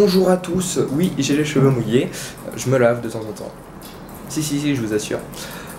Bonjour à tous, oui j'ai les cheveux mouillés, je me lave de temps en temps. Si, je vous assure.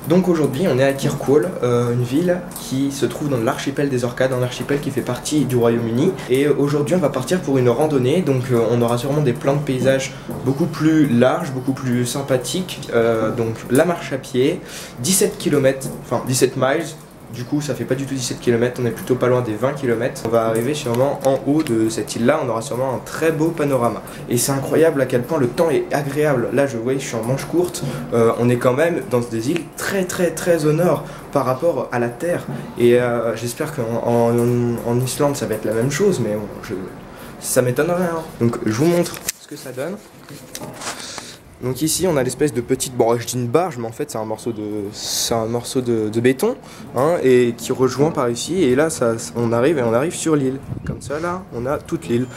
Donc aujourd'hui on est à Kirkwall, une ville qui se trouve dans l'archipel des Orcades, un archipel qui fait partie du Royaume-Uni. Et aujourd'hui on va partir pour une randonnée, donc on aura sûrement des plans de paysage beaucoup plus larges, beaucoup plus sympathiques. Donc la marche à pied, 17 km, enfin 17 miles. Du coup ça fait pas du tout 17 km, on est plutôt pas loin des 20 km. On va arriver sûrement en haut de cette île là, on aura sûrement un très beau panorama. Et c'est incroyable à quel point le temps est agréable. Là je vois, je suis en manche courte, on est quand même dans des îles très au nord par rapport à la terre. Et j'espère qu'en Islande ça va être la même chose, mais bon, ça m'étonnerait hein. Donc je vous montre ce que ça donne. Donc ici on a l'espèce de petite, bon je dis une barge mais en fait c'est un morceau de béton hein, et qui rejoint par ici et là on arrive sur l'île. Comme ça là on a toute l'île.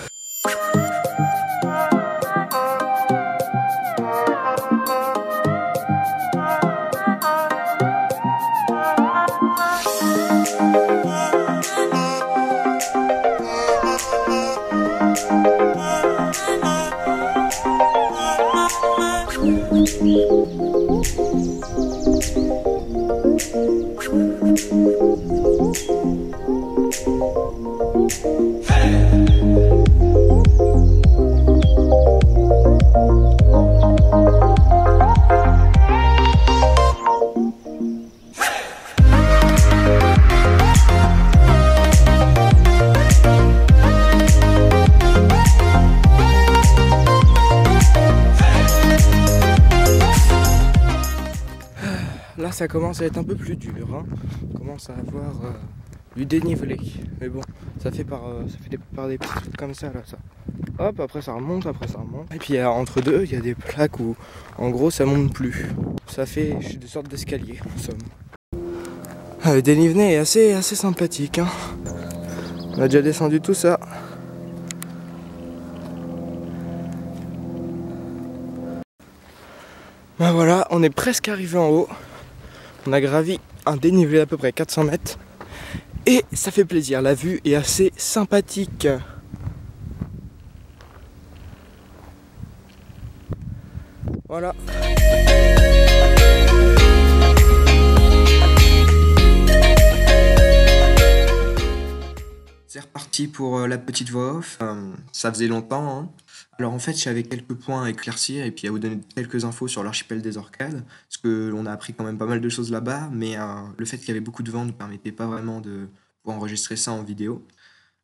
Là ça commence à être un peu plus dur, hein. On commence à avoir du dénivelé, mais bon, ça fait par des petits trucs comme ça, là, ça. Hop, après ça remonte, Et puis entre deux, il y a des plaques où, en gros, ça monte plus. Ça fait des sortes d'escaliers, en somme. Le dénivelé est assez sympathique, hein. On a déjà descendu tout ça. Ben voilà, on est presque arrivé en haut. On a gravi un dénivelé d'à peu près 400 mètres et ça fait plaisir, la vue est assez sympathique. Voilà. C'est reparti pour la petite voix off. Ça faisait longtemps, hein. Alors en fait j'avais quelques points à éclaircir et puis à vous donner quelques infos sur l'archipel des Orcades, parce que l'on a appris quand même pas mal de choses là-bas, mais le fait qu'il y avait beaucoup de vent ne permettait pas vraiment de pouvoir enregistrer ça en vidéo.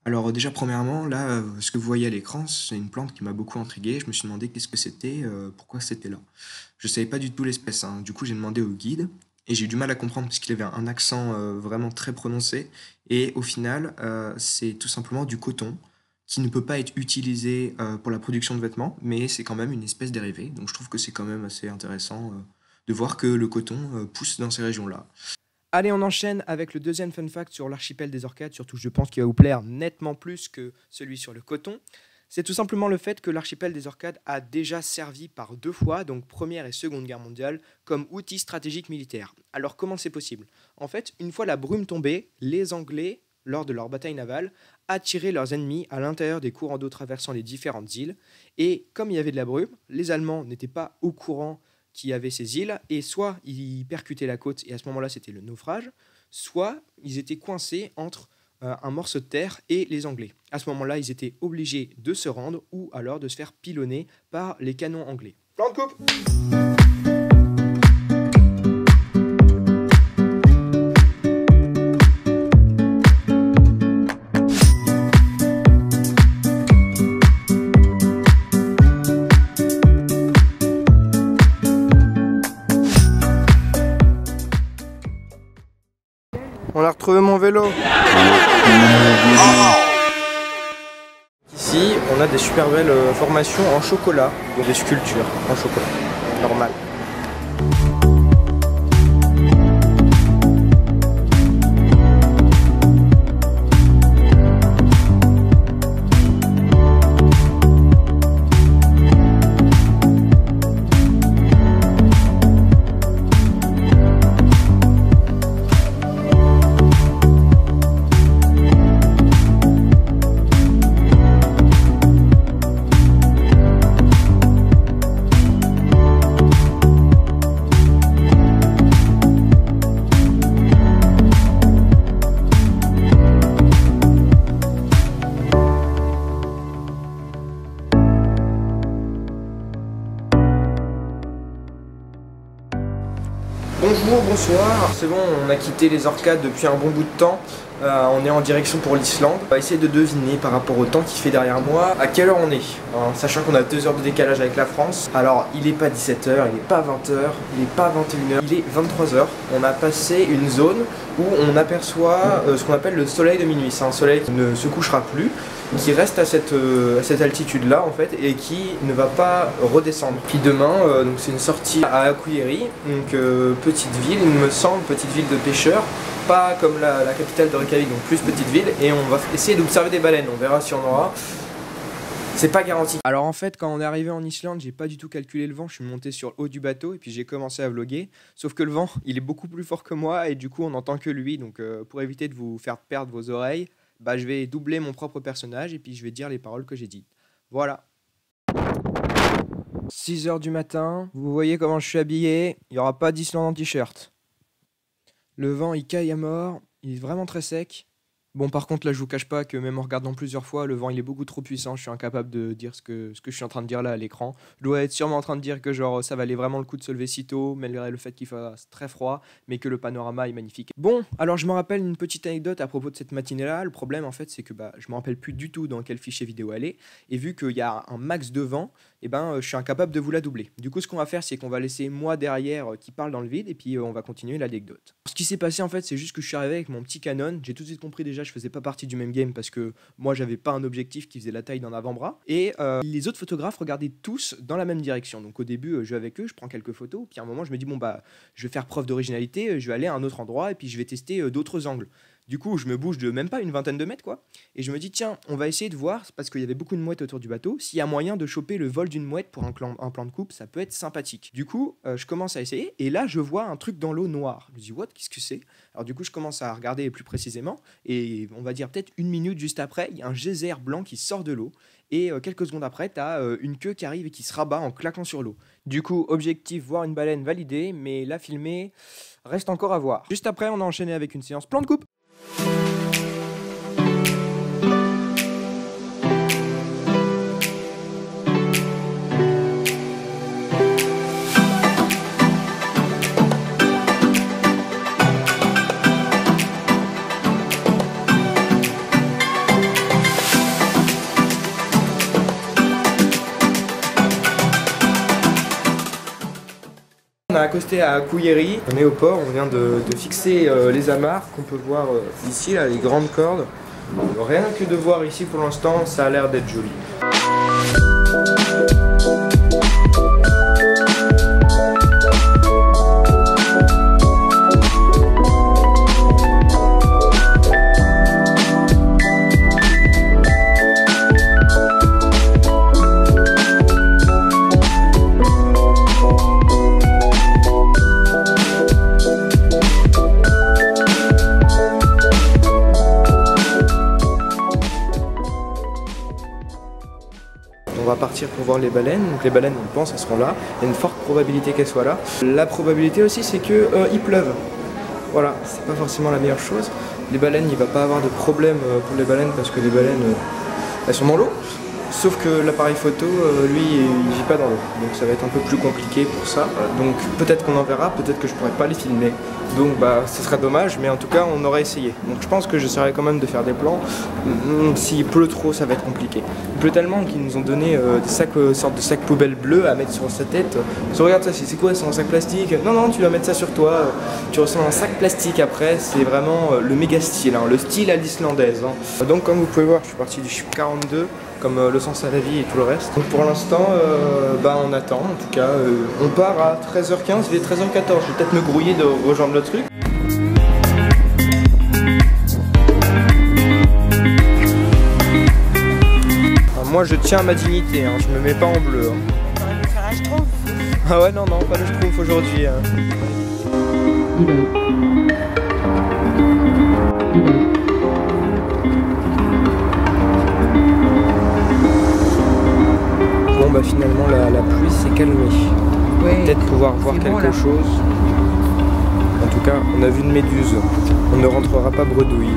Alors déjà premièrement, là, ce que vous voyez à l'écran, c'est une plante qui m'a beaucoup intrigué. Je me suis demandé qu'est-ce que c'était, pourquoi c'était là. Je savais pas du tout l'espèce, hein. Du coup j'ai demandé au guide, et j'ai eu du mal à comprendre parce qu'il avait un accent vraiment très prononcé, et au final c'est tout simplement du coton, qui ne peut pas être utilisé pour la production de vêtements, mais c'est quand même une espèce dérivée. Donc je trouve que c'est quand même assez intéressant de voir que le coton pousse dans ces régions-là. Allez, on enchaîne avec le deuxième fun fact sur l'archipel des Orcades, surtout je pense qu'il va vous plaire nettement plus que celui sur le coton. C'est tout simplement le fait que l'archipel des Orcades a déjà servi par 2 fois, donc Première et Seconde Guerre mondiale, comme outil stratégique militaire. Alors comment c'est possible? En fait, une fois la brume tombée, les Anglais, lors de leur bataille navale, attiraient leurs ennemis à l'intérieur des courants d'eau traversant les différentes îles. Et comme il y avait de la brume, les Allemands n'étaient pas au courant qu'il y avait ces îles, et soit ils percutaient la côte, et à ce moment-là c'était le naufrage, soit ils étaient coincés entre un morceau de terre et les Anglais. À ce moment-là, ils étaient obligés de se rendre, ou alors de se faire pilonner par les canons anglais. Plan de coupe! On a retrouvé mon vélo. Ici, on a des super belles formations en chocolat, des sculptures en chocolat, normal. Bonsoir, c'est bon, on a quitté les Orcades depuis un bon bout de temps. On est en direction pour l'Islande. On va essayer de deviner par rapport au temps qu'il fait derrière moi à quelle heure on est, hein, sachant qu'on a 2 heures de décalage avec la France. Alors il est pas 17 h, il est pas 20 h, il est pas 21 h, il est 23 h. On a passé une zone où on aperçoit ce qu'on appelle le soleil de minuit. C'est un soleil qui ne se couchera plus, qui reste à cette altitude là en fait et qui ne va pas redescendre. Puis demain, donc c'est une sortie à Hakkujärvi, donc petite ville, il me semble, petite ville de pêcheurs. Pas comme la capitale de Reykjavik, donc plus petite ville, et on va essayer d'observer des baleines, on verra si on aura. C'est pas garanti. Alors en fait, quand on est arrivé en Islande, j'ai pas du tout calculé le vent, je suis monté sur le haut du bateau et puis j'ai commencé à vlogger. Sauf que le vent, il est beaucoup plus fort que moi et du coup on n'entend que lui, donc pour éviter de vous faire perdre vos oreilles, bah je vais doubler mon propre personnage et puis je vais dire les paroles que j'ai dites. Voilà. 6 h du matin, vous voyez comment je suis habillé, il n'y aura pas d'Islande en t-shirt. Le vent il caille à mort, il est vraiment très sec. Bon par contre là je vous cache pas que même en regardant plusieurs fois, le vent il est beaucoup trop puissant, je suis incapable de dire ce que je suis en train de dire là à l'écran. Je dois être sûrement en train de dire que genre ça valait vraiment le coup de se lever si tôt, malgré le fait qu'il fasse très froid, mais que le panorama est magnifique. Bon, alors je me rappelle une petite anecdote à propos de cette matinée là, le problème en fait c'est que je me rappelle plus du tout dans quel fichier vidéo elle est, et vu qu'il y a un max de vent, et je suis incapable de vous la doubler. Du coup ce qu'on va faire c'est qu'on va laisser moi derrière qui parle dans le vide, et puis on va continuer l'anecdote. Ce qui s'est passé en fait c'est juste que je suis arrivé avec mon petit Canon, j'ai tout de suite compris déjà je faisais pas partie du même game parce que moi j'avais pas un objectif qui faisait la taille d'un avant-bras, et les autres photographes regardaient tous dans la même direction. Donc au début je vais avec eux, je prends quelques photos, puis à un moment je me dis bon je vais faire preuve d'originalité, je vais aller à un autre endroit et puis je vais tester d'autres angles. Du coup, je me bouge de même pas une vingtaine de mètres, quoi. Et je me dis, tiens, on va essayer de voir, parce qu'il y avait beaucoup de mouettes autour du bateau, s'il y a moyen de choper le vol d'une mouette pour un plan de coupe, ça peut être sympathique. Du coup, je commence à essayer, et là, je vois un truc dans l'eau noire. Je me dis, what, qu'est-ce que c'est? Alors du coup, je commence à regarder plus précisément, et on va dire peut-être une minute juste après, il y a un geyser blanc qui sort de l'eau, et quelques secondes après, tu as une queue qui arrive et qui se rabat en claquant sur l'eau. Du coup, objectif, voir une baleine validé, mais la filmer, reste encore à voir. Juste après, on a enchaîné avec une séance plan de coupe. On a accosté à Hakkujärvi, on est au port, on vient de fixer les amarres qu'on peut voir ici, là, les grandes cordes. Rien que de voir ici pour l'instant, ça a l'air d'être joli. On va partir pour voir les baleines, donc les baleines on pense elles seront là, il y a une forte probabilité qu'elles soient là. La probabilité aussi c'est que il pleuve, voilà, c'est pas forcément la meilleure chose. Les baleines, il va pas avoir de problème pour les baleines parce que les baleines elles sont dans l'eau, sauf que l'appareil photo lui il vit pas dans l'eau, donc ça va être un peu plus compliqué pour ça, donc peut-être qu'on en verra, peut-être que je pourrais pas les filmer, donc ce serait dommage, mais en tout cas on aurait essayé. Donc je pense que j'essaierai quand même de faire des plans. S'il pleut trop ça va être compliqué. Il pleut tellement qu'ils nous ont donné des sacs, sortes de sacs poubelles bleus à mettre sur sa tête. Regarde ça, c'est quoi, c'est un sac plastique? Non, tu dois mettre ça sur toi, tu ressens un sac plastique après, c'est vraiment le méga style, hein, le style à l'islandaise. Hein. Donc comme vous pouvez voir, je suis parti du chiffre 42, comme le sens à la vie et tout le reste. Donc pour l'instant, on attend, en tout cas, on part à 13h15, il est 13h14, je vais peut-être me grouiller de rejoindre le truc. Moi je tiens à ma dignité, hein, je me mets pas en bleu. Hein. On va nous faire un schtroumpf. Ah ouais non, pas le schtroumpf aujourd'hui. Hein. Bon finalement la pluie s'est calmée. Ouais, peut-être pouvoir voir quelque chose. En tout cas on a vu une méduse. On ne rentrera pas bredouille.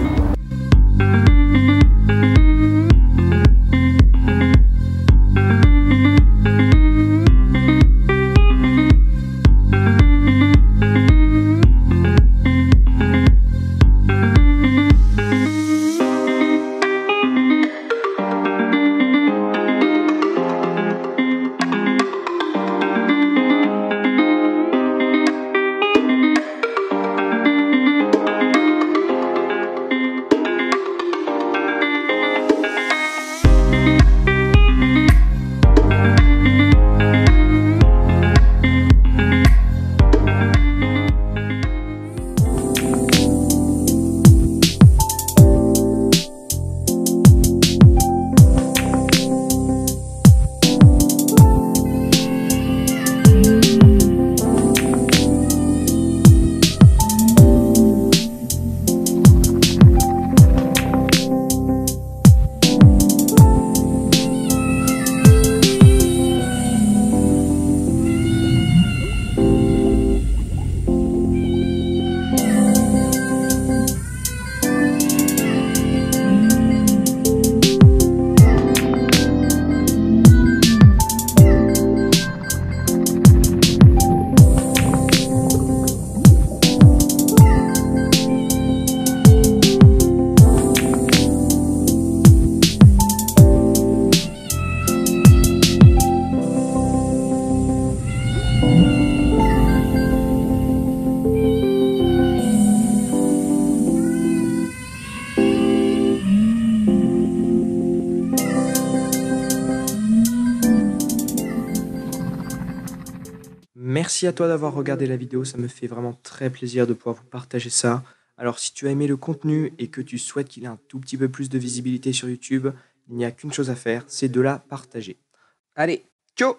Merci à toi d'avoir regardé la vidéo, ça me fait vraiment très plaisir de pouvoir vous partager ça. Alors si tu as aimé le contenu et que tu souhaites qu'il ait un tout petit peu plus de visibilité sur YouTube, il n'y a qu'une chose à faire, c'est de la partager. Allez, ciao!